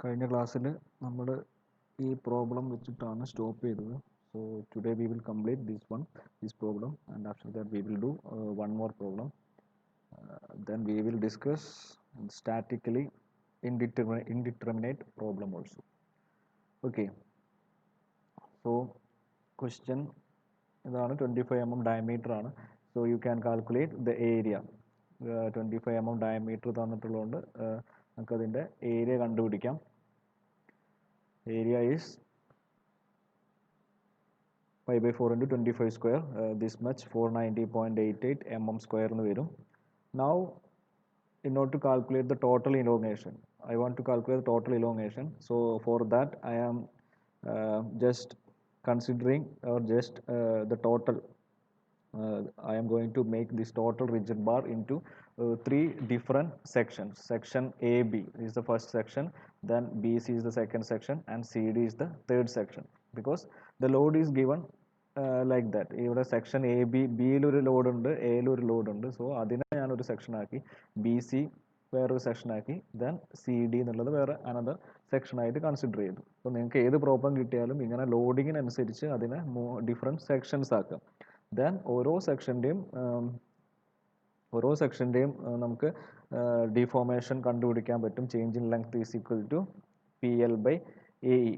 കഴിഞ്ഞ ക്ലാസ്സിൽ നമ്മൾ ഈ പ്രോബ്ലം വെച്ചിട്ടാണ് സ്റ്റോപ്പ് ചെയ്തത്. So today we will complete this problem, and after that we will do one more problem. Then we will discuss statically indeterminate problem also. Okay, so question ഇതാണ് 25 mm diameter ആണ്. So you can calculate the area. 25 mm diameter തന്നിട്ടുള്ളതുകൊണ്ട് നമുക്കതിൻ്റെ area കണ്ടുപിടിക്കാം. Area is pi by 4 into 25 square, this much 490.88 mm square എന്ന് വരും. Now in order to calculate the total elongation, I want to calculate the total elongation. So for that I am just considering or just the total. I am going to make this total rigid bar into three different sections. Section AB is the first section, then BC is the second section, and CD is the third section. Because the load is given like that. ഇവിടെ section A B ബിയിലൊരു load ഉണ്ട്, എയിലൊരു load ഉണ്ട്. So അതിനെ ഞാനൊരു section ആക്കി, B C വേറൊരു section ആക്കി, then C D എന്നുള്ളത് വേറെ അനദർ സെക്ഷനായിട്ട് കൺസിഡർ ചെയ്തു. അപ്പോൾ നിങ്ങൾക്ക് ഏത് പ്രോബ്ലം കിട്ടിയാലും ഇങ്ങനെ ലോഡിങ്ങിനനുസരിച്ച് അതിനെ ഡിഫറെൻറ്റ് സെക്ഷൻസ് ആക്കാം. ദെൻ ഓരോ സെക്ഷൻ്റെയും നമുക്ക് ഡിഫോർമേഷൻ കണ്ടുപിടിക്കാൻ പറ്റും. Change in length is equal to P L by A E.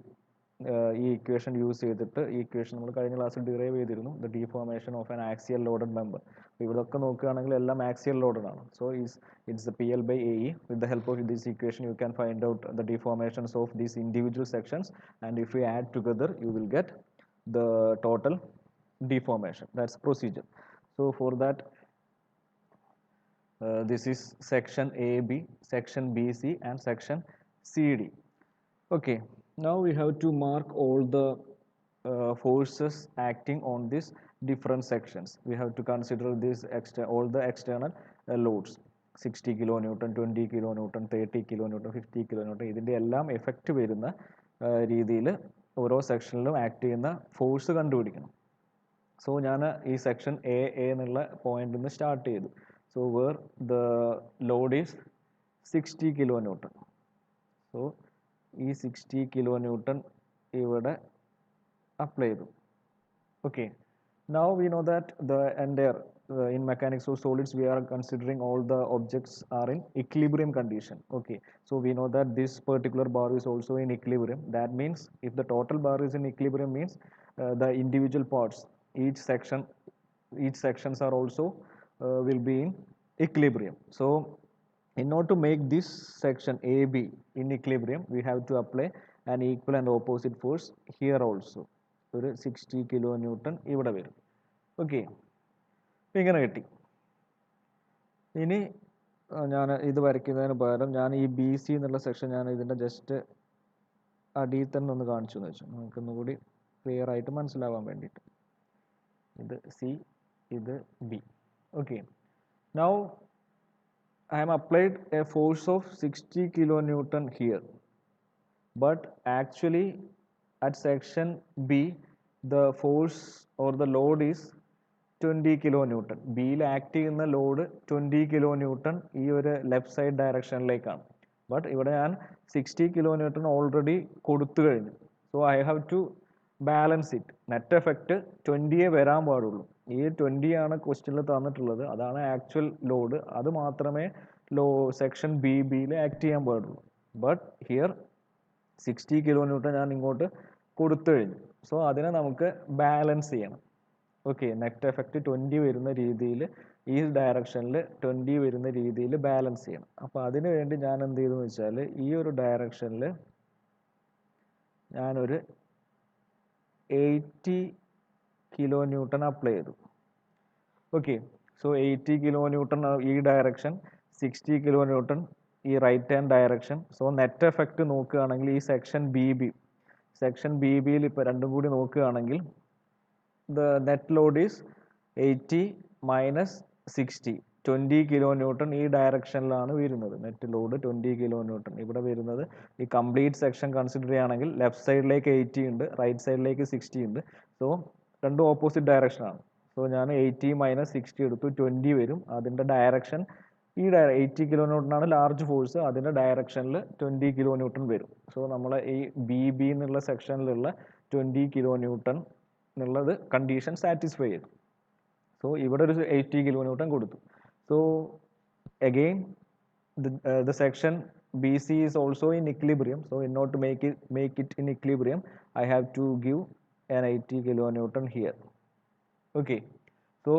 ഈ ഇക്വേഷൻ യൂസ് ചെയ്തിട്ട് ഈ ഇക്വേഷൻ നമ്മൾ കഴിഞ്ഞ ക്ലാസ്സിൽ ഡിറൈവ് ചെയ്തിരുന്നു, the deformation of an axial loaded member. അപ്പോൾ ഇവിടെയൊക്കെ നോക്കുകയാണെങ്കിൽ എല്ലാം ആക്സിയൽ ലോഡഡ് ആണ്. So it's the P L by A E. With the help of this equation you can find out the deformations of these individual sections, and if you add together you will get the total deformation. That's procedure. So for that this is section AB, section BC, and section CD. Okay, now we have to mark all the forces acting on these different sections. We have to consider this all the external loads, 60 kilonewton, 20 kilonewton, 30 kilonewton, 50 kilonewton. ഇതിൻ്റെ എല്ലാം effect വരുന്ന രീതിയിൽ ഓരോ സെക്ഷനിലും act ചെയ്യുന്ന force കണ്ടുപിടിക്കണം. So ഞാൻ ഈ സെക്ഷൻ എ എന്നുള്ള പോയിന്റിൽ നിന്ന് സ്റ്റാർട്ട് ചെയ്തു. So where the load is 60 kilonewton. So ഈ 60 kilonewton ഇവിടെ അപ്ലൈ ചെയ്തു. Okay, now we know that the entire in mechanics of solids we are considering all the objects are in equilibrium condition. Okay, so we know that this particular bar is also in equilibrium. That means if the total bar is in equilibrium means the individual parts, each sections are also will be in equilibrium. So in order to make this section AB in equilibrium, we have to apply an equal and opposite force here also. ഒരു 60 kilonewton ഇവിടെ വരും. Okay, ഇങ്ങനെ കിട്ടി. ഇനി ഞാൻ ഇത് വരയ്ക്കുന്നതിന് പകരം ഞാൻ ഈ ബി സി എന്നുള്ള സെക്ഷൻ ഞാൻ ഇതിൻ്റെ ജസ്റ്റ് അടിയിൽ തന്നെ ഒന്ന് കാണിച്ചു എന്ന് വെച്ചു, നമുക്കൊന്നുകൂടി ക്ലിയർ ആയിട്ട് മനസ്സിലാവാൻ വേണ്ടിയിട്ട്. ഇത് സി, ഇത് B. Okay, now I am applied a force of 60 kilonewton here, but actually at section B the force or the load is 20 kilonewton. ബിയിൽ ആക്ട് ചെയ്യുന്ന ലോഡ് 20 kilonewton ഈ ഒരു ലെഫ്റ്റ് സൈഡ് ഡയറക്ഷനിലേക്കാണ്. ബട്ട് ഇവിടെ ഞാൻ 60 kilonewton ഓൾറെഡി കൊടുത്തു കഴിഞ്ഞു. So I have to balance it. Net effect 20 വരാൻ പാടുള്ളൂ. ഈ 20 ആണ് ക്വസ്റ്റ്യനിൽ തന്നിട്ടുള്ളത്, അതാണ് ആക്ച്വൽ ലോഡ്. അത് മാത്രമേ സെക്ഷൻ ബിയിൽ ആക്ട് ചെയ്യാൻ പാടുള്ളൂ. ബട്ട് ഹിയർ 60 kilonewton ഞാൻ ഇങ്ങോട്ട് കൊടുത്തു കഴിഞ്ഞു. സോ അതിനെ നമുക്ക് ബാലൻസ് ചെയ്യണം. ഓക്കെ, നെറ്റ് എഫക്റ്റ് 20 വരുന്ന രീതിയിൽ ഈ ഡയറക്ഷനിൽ 20 വരുന്ന രീതിയിൽ ബാലൻസ് ചെയ്യണം. അപ്പോൾ അതിന് വേണ്ടി ഞാൻ എന്ത് ചെയ്തെന്ന് വെച്ചാൽ ഈ ഒരു ഡയറക്ഷനിൽ ഞാനൊരു 80 kilonewton അപ്ലൈ ചെയ്തു. ഓക്കെ, സോ 80 kilonewton ഈ ഡയറക്ഷൻ, 60 kilonewton ഈ right hand direction. So net effect നോക്കുകയാണെങ്കിൽ ഈ സെക്ഷൻ ബി ബിയിൽ ഇപ്പോൾ രണ്ടും കൂടി നോക്കുകയാണെങ്കിൽ the net load is 80 minus 60, 20 kilonewton ഈ ഡയറക്ഷനിലാണ് വരുന്നത്. നെറ്റ് ലോഡ് 20 kilonewton ഇവിടെ വരുന്നത്. ഈ കംപ്ലീറ്റ് സെക്ഷൻ കൺസിഡർ ചെയ്യുകയാണെങ്കിൽ ലെഫ്റ്റ് സൈഡിലേക്ക് 80 ഉണ്ട്, റൈറ്റ് സൈഡിലേക്ക് 60 ഉണ്ട്. സോ രണ്ടും ഓപ്പോസിറ്റ് ഡയറക്ഷനാണ്. സോ ഞാൻ 80 minus 60 എടുത്തു, 20 വരും. അതിൻ്റെ ഡയറക്ഷൻ ഈ 80 കിലോ ന്യൂട്ടനാണ് ലാർജ് ഫോഴ്സ്, അതിൻ്റെ ഡയറക്ഷനിൽ 20 കിലോ ന്യൂട്ടൺ വരും. സോ നമ്മൾ ഈ ബി എന്നുള്ള സെക്ഷനിലുള്ള 20 കിലോ ന്യൂട്ടൺ എന്നുള്ളത് കണ്ടീഷൻ സാറ്റിസ്ഫൈ ചെയ്തു. സോ ഇവിടെ ഒരു 80 കിലോ ന്യൂട്ടൺ കൊടുത്തു. So again the section BC is also in equilibrium. So in order to make it in equilibrium, I have to give an 80 kilonewton here. Okay, so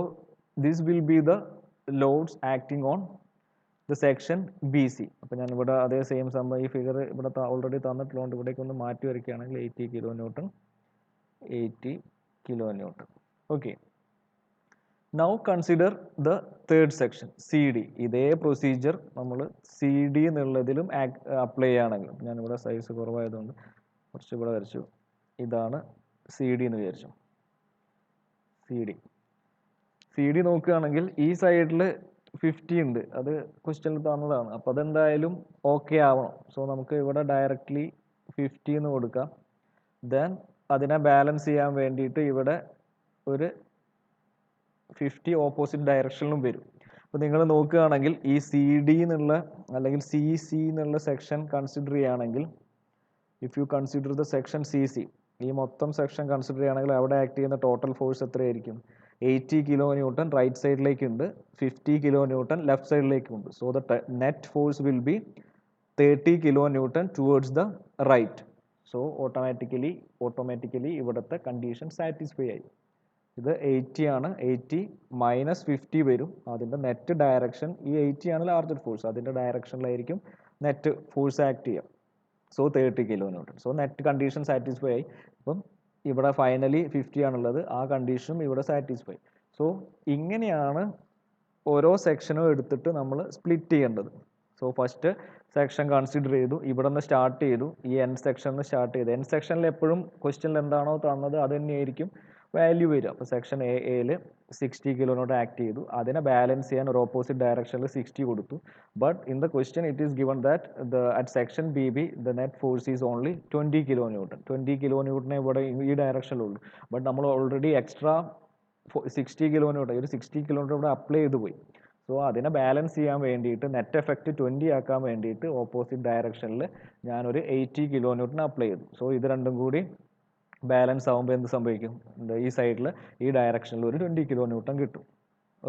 this will be the loads acting on the section BC. അപ്പോൾ ഞാൻ ഇവിടെ അതേ same സംഭവം ഈ figure ഇവിടെ already തന്നിട്ടുള്ളതുകൊണ്ട് ഇവിടേക്ക് ഒന്ന് മാറ്റി വരയ്ക്കുകയാണെങ്കിൽ 80 kilonewton 80 kilonewton. Okay. Now consider the third section CD. ഇതേ പ്രൊസീജിയർ നമ്മൾ CD എന്നുള്ളതിലും അപ്ലൈ ചെയ്യുകയാണെങ്കിൽ, ഞാനിവിടെ സൈസ് കുറവായതുകൊണ്ട് കുറച്ച് ഇവിടെ വരച്ചു. ഇതാണ് CD എന്ന് വിചാരിച്ചു. CD നോക്കുകയാണെങ്കിൽ ഈ സൈഡിൽ 50 ഉണ്ട്, അത് ക്വസ്റ്റ്യനിൽ തന്നതാണ്. അപ്പോൾ അതെന്തായാലും ഓക്കെ ആവണം. സോ നമുക്ക് ഇവിടെ ഡയറക്റ്റ്ലി 50 എന്ന് കൊടുക്കാം. ദെൻ അതിനെ ബാലൻസ് ചെയ്യാൻ വേണ്ടിയിട്ട് ഇവിടെ ഒരു 50 ഓപ്പോസിറ്റ് ഡയറക്ഷനിലും വരും. അപ്പോൾ നിങ്ങൾ നോക്കുകയാണെങ്കിൽ ഈ CD എന്നുള്ള അല്ലെങ്കിൽ CC എന്നുള്ള സെക്ഷൻ കൺസിഡർ ചെയ്യുകയാണെങ്കിൽ, if you consider the section CC, ഈ മൊത്തം സെക്ഷൻ കൺസിഡർ ചെയ്യുകയാണെങ്കിൽ അവിടെ ആക്ട് ചെയ്യുന്ന ടോട്ടൽ ഫോഴ്സ് എത്രയായിരിക്കും? 80 കിലോ ന്യൂട്ടൺ റൈറ്റ് സൈഡിലേക്കുണ്ട്, 50 കിലോ ന്യൂട്ടൺ ലെഫ്റ്റ് സൈഡിലേക്കുണ്ട്. So the net force will be 30 kilo newton towards the right. So automatically ഇവിടുത്തെ കണ്ടീഷൻ സാറ്റിസ്ഫൈ ആയി. ഇത് 80 ആണ്, 80 മൈനസ് 50 വരും. അതിൻ്റെ നെറ്റ് ഡയറക്ഷൻ, ഈ 80 ആണ് ലാർജർ ഫോഴ്സ്, അതിൻ്റെ ഡയറക്ഷനിലായിരിക്കും നെറ്റ് ഫോഴ്സ് ആക്ട് ചെയ്യുക. So 30 kilo newton. So net condition satisfy ആയി. അപ്പം ഇവിടെ ഫൈനലി 50 ആണുള്ളത്, ആ കണ്ടീഷനും ഇവിടെ സാറ്റിസ്ഫൈ. സോ ഇങ്ങനെയാണ് ഓരോ സെക്ഷനും എടുത്തിട്ട് നമ്മൾ സ്പ്ലിറ്റ് ചെയ്യേണ്ടത്. സോ ഫസ്റ്റ് സെക്ഷൻ കൺസിഡർ ചെയ്തു, ഇവിടെ നിന്ന് സ്റ്റാർട്ട് ചെയ്തു, ഈ എൻ സെക്ഷനിൽ സ്റ്റാർട്ട് ചെയ്തു. എൻ സെക്ഷനിൽ എപ്പോഴും ക്വസ്റ്റ്യനിൽ എന്താണോ തന്നത് അത് തന്നെയായിരിക്കും വാല്യൂ വരിക. അപ്പോൾ സെക്ഷൻ എയിൽ 60 കിലോ ന്യൂട്ടൺ ആക്ട് ചെയ്തു, അതിനെ ബാലൻസ് ചെയ്യാൻ ഒരു ഓപ്പോസിറ്റ് ഡയറക്ഷനിൽ 60 കൊടുത്തു. But in the question it is given that at section BB the net force is only 20 kilo newton. 20 kilo ന്യൂട്ടനെ ഇവിടെ ഈ ഡയറക്ഷനിലുള്ളൂ. ബട്ട് നമ്മൾ ഓൾറെഡി എക്സ്ട്രാ 60 കിലോ ന്യൂട്ടൺ, ഒരു 60 കിലോ ന്യൂട്ടൺ ഇവിടെ അപ്ലൈ ചെയ്ത് പോയി. സോ അതിനെ ബാലൻസ് ചെയ്യാൻ വേണ്ടിയിട്ട്, നെറ്റ് എഫക്റ്റ് 20 ആക്കാൻ വേണ്ടിയിട്ട് ഓപ്പോസിറ്റ് ഡയറക്ഷനിൽ ഞാനൊരു 80 കിലോ ന്യൂട്ടൺ അപ്ലൈ ചെയ്തു. സോ ഇത് രണ്ടും കൂടി ബാലൻസ് ആകുമ്പോൾ എന്ത് സംഭവിക്കും? ഈ സൈഡിൽ ഈ ഡയറക്ഷനിൽ ഒരു 20 കിലോ ന്യൂട്ടൺ കിട്ടും.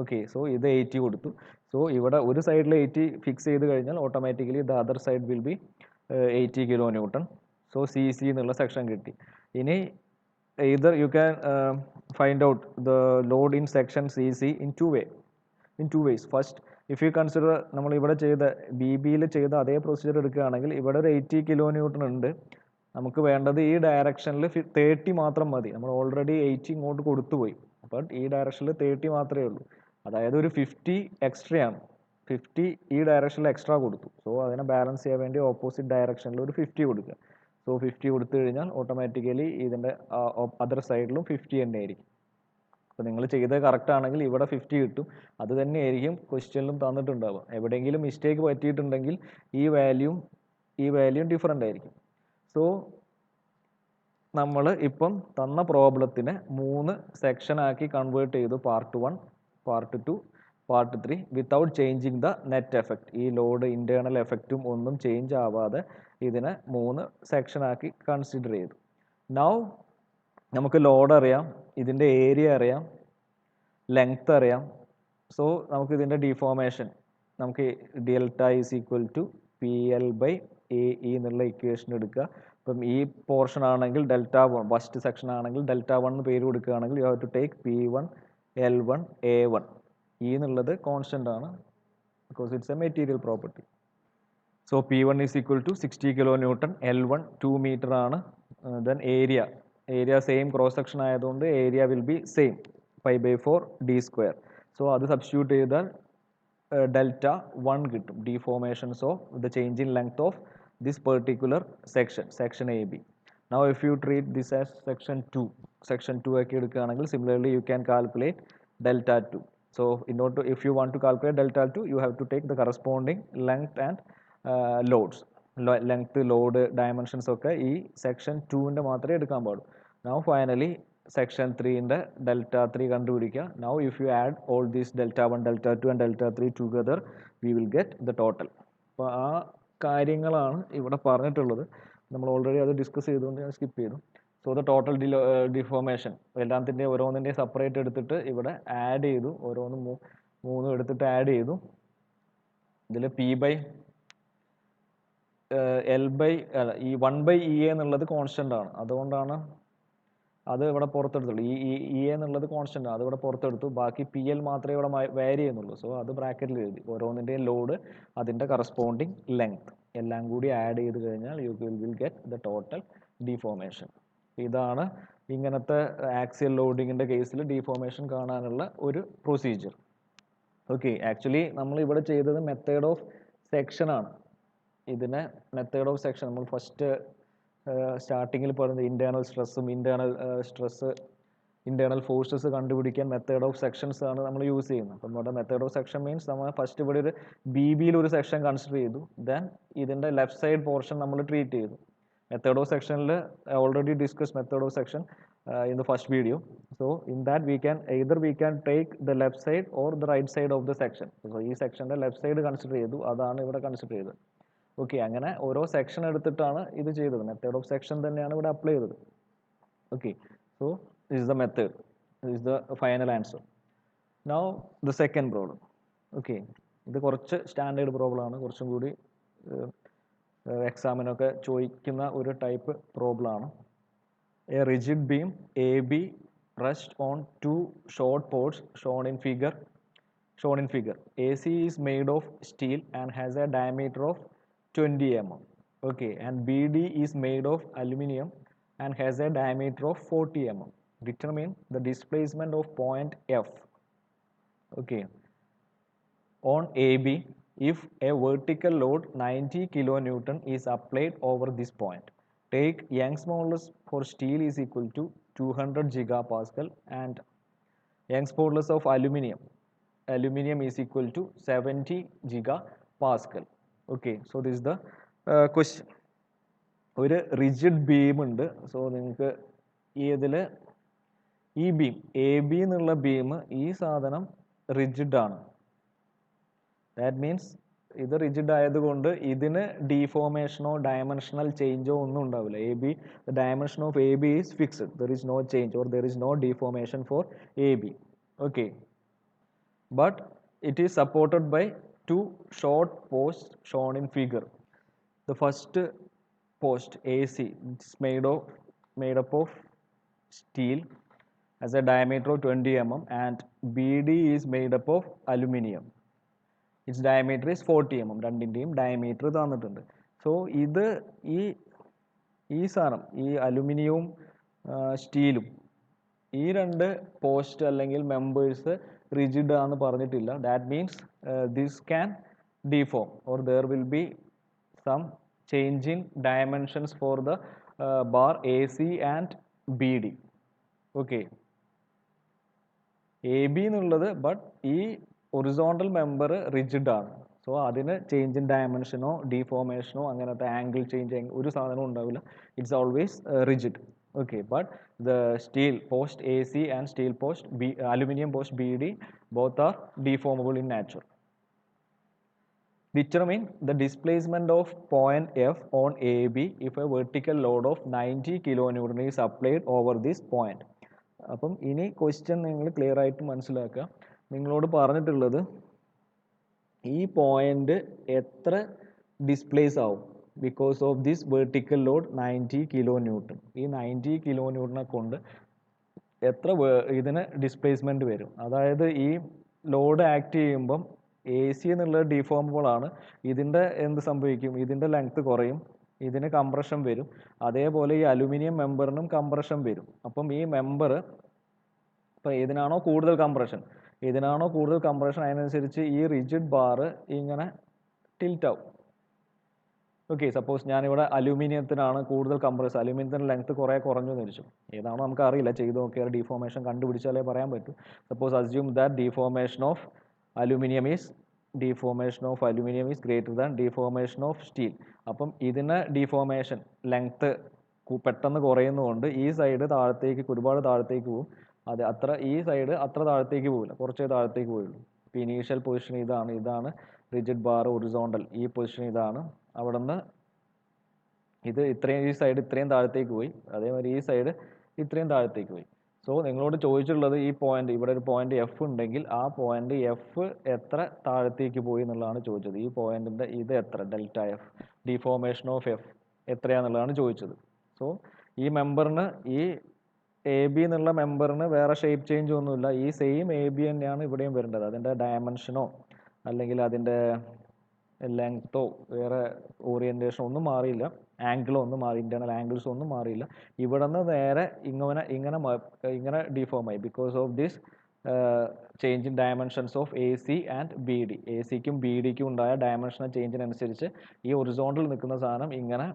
ഓക്കെ, സോ ഇത് 80 കൊടുത്തു. സോ ഇവിടെ ഒരു സൈഡിൽ 80 ഫിക്സ് ചെയ്ത് കഴിഞ്ഞാൽ automatically the other side will be 80 kilo newton. So CC എന്നുള്ള സെക്ഷൻ കിട്ടി. ഇനി either you can find out the load in section CC in two ways. First, if you consider നമ്മൾ ഇവിടെ ചെയ്ത BBയിൽ ചെയ്ത അതേ പ്രൊസീജിയർ എടുക്കുകയാണെങ്കിൽ ഇവിടെ ഒരു 80 കിലോ ന്യൂട്ടൺ ഉണ്ട്. നമുക്ക് വേണ്ടത് ഈ ഡയറക്ഷനിൽ 30 മാത്രം മതി. നമ്മൾ ഓൾറെഡി 80 ഇങ്ങോട്ട് കൊടുത്തുപോയി. ബട്ട് ഈ ഡയറക്ഷനിൽ 30 മാത്രമേ ഉള്ളൂ. അതായത് ഒരു 50 എക്സ്ട്രയാണ്. 50 ഈ ഡയറക്ഷനിൽ എക്സ്ട്രാ കൊടുത്തു. സോ അതിനെ ബാലൻസ് ചെയ്യാൻ വേണ്ടി ഓപ്പോസിറ്റ് ഡയറക്ഷനിൽ ഒരു 50 കൊടുക്കുക. സോ 50 കൊടുത്തു കഴിഞ്ഞാൽ ഓട്ടോമാറ്റിക്കലി ഇതിൻ്റെ അതർ സൈഡിലും 50 തന്നെ ആയിരിക്കും. അപ്പോൾ നിങ്ങൾ ചെയ്തത് കറക്റ്റ് ആണെങ്കിൽ ഇവിടെ 50 കിട്ടും. അത് തന്നെയായിരിക്കും ക്വസ്റ്റ്യനിലും തന്നിട്ടുണ്ടാവുക. എവിടെയെങ്കിലും മിസ്റ്റേക്ക് പറ്റിയിട്ടുണ്ടെങ്കിൽ ഈ വാല്യൂം ഡിഫറൻ്റ് ആയിരിക്കും. സോ നമ്മൾ ഇപ്പം തന്ന പ്രോബ്ലത്തിനെ 3 സെക്ഷനാക്കി കൺവേർട്ട് ചെയ്തു. Part 1, part 2, part 3 without changing the net effect. ഈ ലോഡ് ഇൻറ്റേർണൽ എഫക്റ്റും ഒന്നും ചേഞ്ച് ആവാതെ ഇതിനെ 3 സെക്ഷനാക്കി കൺസിഡർ ചെയ്തു. നൗ നമുക്ക് ലോഡ് അറിയാം, ഇതിൻ്റെ ഏരിയ അറിയാം, ലെങ്ത് അറിയാം. സോ നമുക്ക് ഇതിൻ്റെ ഡിഫോർമേഷൻ, നമുക്ക് delta is equal to PL/AE എന്നുള്ള ഇക്വേഷൻ എടുക്കുക. അപ്പം ഈ പോർഷൻ ആണെങ്കിൽ Δ1, ഫസ്റ്റ് സെക്ഷൻ ആണെങ്കിൽ Δ1 എന്ന് പേര് കൊടുക്കുകയാണെങ്കിൽ U have to take P1, L1, A1. എന്നുള്ളത് കോൺസ്റ്റൻ്റ് ആണ്, because it's a material property. So P1 is equal to 60 kilo newton, L1 2 metre ആണ്. Then area same cross section ആയതുകൊണ്ട് area will be same, π/4 d². So അത് substitute ചെയ്താൽ Δ1 കിട്ടും, deformations of the change in length of this particular section AB. Now if you treat this as section 2 ഒക്കെ എടുക്കുകയാണെങ്കിൽ similarly you can calculate Δ2. So in order to, if you want to calculate Δ2, you have to take the corresponding length and loads. Length, load, dimensions ഒക്കെ ഈ section 2ൻ്റെ മാത്രമേ എടുക്കാൻ പാടുള്ളൂ. Now finally section 3 in the delta 3 കണ്ടുപിടിക്കുക. Now if you add all these delta 1, delta 2 and delta 3 together, we will get the total. അപ്പോൾ ആ കാര്യങ്ങളാണ് ഇവിടെ പറഞ്ഞിട്ടുള്ളത്. നമ്മൾ ഓൾറെഡി അത് ഡിസ്കസ് ചെയ്തുകൊണ്ട് ഞാൻ സ്കിപ്പ് ചെയ്തു. സോ ദ ടോട്ടൽ ഡിഫോർമേഷൻ എല്ലാത്തിൻ്റെയും ഓരോന്നിൻ്റെയും സെപ്പറേറ്റ് എടുത്തിട്ട് ഇവിടെ ആഡ് ചെയ്തു. ഓരോന്നും മൂന്നും എടുത്തിട്ട് ആഡ് ചെയ്തു. ഇതിൽ പി ബൈ എൽ ബൈ ഈ 1/E എന്നുള്ളത് കോൺസ്റ്റൻ്റ് ആണ്. അതുകൊണ്ടാണ് അത് ഇവിടെ പുറത്തെടുത്തുള്ളൂ. ഈ എന്നുള്ളത് കോൺസ്റ്റൻ്റ് ആണ്, അത് ഇവിടെ പുറത്തെടുത്തു. ബാക്കി പി എൽ മാത്രമേ ഇവിടെ വാരി ചെയ്യുന്നുള്ളൂ. സോ അത് ബ്രാക്കറ്റിൽ എഴുതി. ഓരോന്നിൻ്റെയും ലോഡ് അതിൻ്റെ കറസ്പോണ്ടിങ് ലെങ്ത് എല്ലാം കൂടി ആഡ് ചെയ്ത് കഴിഞ്ഞാൽ you will get the total deformation. ഇതാണ് ഇങ്ങനത്തെ ആക്സിയൽ ലോഡിങ്ങിൻ്റെ കേസിൽ ഡിഫോർമേഷൻ കാണാനുള്ള ഒരു പ്രൊസീജിയർ. ഓക്കെ, ആക്ച്വലി നമ്മൾ ഇവിടെ ചെയ്തത് മെത്തേഡ് ഓഫ് സെക്ഷൻ ആണ്. ഇതിനെ മെത്തേഡ് ഓഫ് സെക്ഷൻ നമ്മൾ ഫസ്റ്റ് സ്റ്റാർട്ടിങ്ങിൽ പറയുന്നത് ഇന്റേണൽ സ്ട്രെസ്സും ഇന്റേണൽ ഫോഴ്സസ് കണ്ടുപിടിക്കാൻ മെത്തേഡ് ഓഫ് സെക്ഷൻസ് ആണ് നമ്മൾ യൂസ് ചെയ്യുന്നത്. അപ്പം ഇവിടെ മെത്തേഡ് ഓഫ് സെക്ഷൻ മീൻസ് നമ്മൾ ഫസ്റ്റ് ഇവിടെ ഒരു ബിയിൽ ഒരു സെക്ഷൻ കൺസിഡർ ചെയ്തു. ദെൻ ഇതിൻ്റെ ലെഫ്റ്റ് സൈഡ് പോർഷൻ നമ്മൾ ട്രീറ്റ് ചെയ്തു. മെത്തേഡ് ഓഫ് സെക്ഷനിൽ already discuss method of section in the first video. So in that we can take the left side or the right side of the section. So ഈ സെക്ഷൻ്റെ left side consider ചെയ്തു, അതാണ് ഇവിടെ consider ചെയ്തത്. Okay, അങ്ങനെ ഓരോ section എടുത്തിട്ടാണ് ഇത് ചെയ്തത്. മെത്തേഡ് ഓഫ് സെക്ഷൻ തന്നെയാണ് ഇവിടെ അപ്ലൈ ചെയ്തത്. Okay, so this is the method, this is the final answer. Now the second problem. Okay, ഇത് കുറച്ച് സ്റ്റാൻഡേർഡ് പ്രോബ്ലം ആണ്, കുറച്ചും കൂടി എക്സാമിനൊക്കെ ചോദിക്കുന്ന ഒരു ടൈപ്പ് പ്രോബ്ലം ആണ്. A rigid beam AB rests on two short posts shown in figure. AC is made of steel and has a diameter of 20 mm. Okay, and BD is made of aluminum and has a diameter of 40 mm. Determine the displacement of point F. Okay, on AB, if a vertical load 90 kilonewton is applied over this point, take Young's modulus for steel is equal to 200 gigapascal and Young's modulus of aluminum is equal to 70 gigapascal. Okay, so this is the question. ഒരു rigid beam ഉണ്ട്. So നിങ്ങൾക്ക് ഇതിൽ ഈ beam A B എന്നുള്ള beam ഈ സാധനം rigid ആണ്. That means ഇത് റിജിഡ് ആയതുകൊണ്ട് ഇതിന് ഡീഫോർമേഷനോ ഡയമെൻഷണൽ ചേഞ്ചോ ഒന്നും ഉണ്ടാവില്ല. The dimension of A B is fixed. There is no change or there is no deformation for A B. Okay, but it is supported by two short post shown in figure. The first post AC is made up of steel has a diameter of 20 mm and BD is made up of aluminum. Its diameter is 40 mm. രണ്ടിൻ്റെയും diameter തന്നിട്ടുണ്ട്. So ഇത് ഈ സാധനം ഈ അലുമിനിയവും സ്റ്റീലും ഈ രണ്ട് post അല്ലെങ്കിൽ members rigid ആണെന്ന് പറഞ്ഞിട്ടില്ല. That means this can deform or there will be some change in dimensions for the bar AC and BD. Okay, AB എന്നുള്ളത് ബട്ട് ഈ ഒറിസോണ്ടൽ മെമ്പർ റിജിഡ് ആണ്. സോ അതിന് ചേഞ്ച് ഇൻ ഡയമെൻഷനോ ഡീഫോർമേഷനോ അങ്ങനത്തെ angle change ഒരു സാധനവും ഉണ്ടാവില്ല. It's always rigid. Okay, but the steel post AC and steel post aluminum post BD both are deformable in nature. Determine the displacement of point F on AB if a vertical load of 90 kilonewton is applied over this point. അപ്പം ഇനി question നിങ്ങൾ clear ആയിട്ട് മനസ്സിലാക്കുക. നിങ്ങളോട് പറഞ്ഞിട്ടുള്ളത് ഈ point എത്ര displace ആവും because of this vertical load 90 kilonewton. ഈ 90 kilonewton കൊണ്ട് എത്ര ഇതിന് ഡിസ്പ്ലേസ്മെൻറ്റ് വരും. അതായത് ഈ ലോഡ് ആക്ട് ചെയ്യുമ്പം AC എന്നുള്ളത് ഡീഫോമബിൾ ആണ്. ഇതിൻ്റെ എന്ത് സംഭവിക്കും, ഇതിൻ്റെ ലെങ്ത് കുറയും, ഇതിന് കംപ്രഷൻ വരും. അതേപോലെ ഈ അലുമിനിയം മെമ്പറിനും കംപ്രഷൻ വരും. അപ്പം ഈ മെമ്പർ ഇപ്പോൾ ഇതിനാണോ കൂടുതൽ കംപ്രഷൻ അതിനനുസരിച്ച് ഈ റിജിഡ് ബാറ് ഇങ്ങനെ ടിൽറ്റ് ആവും. ഓക്കെ, സപ്പോസ് ഞാനിവിടെ അലുമിനിയത്തിനാണ് കൂടുതൽ കംപ്രസ്, അലുമിനിയത്തിൻ്റെ ലെങ്ത് കുറേ കുറഞ്ഞു എന്ന് വെച്ചു. ഏതാണോ നമുക്ക് അറിയില്ല, ചെയ്ത് നോക്കിയാൽ ഡീഫോർമേഷൻ കണ്ടുപിടിച്ചാലേ പറയാൻ പറ്റൂ. Suppose assume that deformation of aluminum is greater than deformation of steel. അപ്പം ഇതിന് ഡീഫോർമേഷൻ ലെങ്ത് പെട്ടെന്ന് കുറയുന്നതുകൊണ്ട് ഈ സൈഡ് താഴത്തേക്ക് ഒരുപാട് താഴത്തേക്ക് പോകും. ഈ സൈഡ് അത്ര താഴത്തേക്ക് പോകില്ല, കുറച്ചേ താഴത്തേക്ക് പോയുള്ളൂ. ഇപ്പോൾ ഇനീഷ്യൽ പൊസിഷൻ ഇതാണ് റിജിഡ് ബാർ ഒറിസോണ്ടൽ, ഈ പൊസിഷൻ ഇതാണ്. അവിടെ നിന്ന് ഈ സൈഡ് ഇത്രയും താഴത്തേക്ക് പോയി, അതേമാതിരി ഈ സൈഡ് ഇത്രയും താഴത്തേക്ക് പോയി. സോ നിങ്ങളോട് ചോദിച്ചിട്ടുള്ളത് ഈ പോയിന്റ്, ഇവിടെ ഒരു പോയിന്റ് എഫ് ഉണ്ടെങ്കിൽ ആ പോയിന്റ് എഫ് എത്ര താഴത്തേക്ക് പോയി എന്നുള്ളതാണ് ചോദിച്ചത്. ഈ പോയിന്റിന്റെ ഇത് എത്ര, delta F, deformation of F എത്രയാണെന്നുള്ളതാണ് ചോദിച്ചത്. സോ ഈ മെമ്പറിന്, ഈ എ ബി എന്നുള്ള മെമ്പറിന് വേറെ ഷേപ്പ് ചേഞ്ച് ഒന്നുമില്ല. ഈ സെയിം എ ബി തന്നെയാണ് ഇവിടെയും വരേണ്ടത്. അതിൻ്റെ ഡയമെൻഷനോ അല്ലെങ്കിൽ അതിൻ്റെ ലെങ്തോ വേറെ ഓറിയൻറ്റേഷനോ ഒന്നും മാറിയില്ല, ആംഗിളോ ഒന്നും മാറി, ഇൻറ്റേർണൽ ആംഗിൾസ് ഒന്നും മാറിയില്ല. ഇവിടെ നിന്ന് നേരെ ഇങ്ങനെ ഡിഫോം ആയി because of this change in dimensions of A C and B D. A സിക്കും ബി ഡിക്കും ഉണ്ടായ ഡയമെൻഷണൽ ചേഞ്ചിനനുസരിച്ച് ഈ ഒറിസോണ്ടൽ നിൽക്കുന്ന സാധനം ഇങ്ങനെ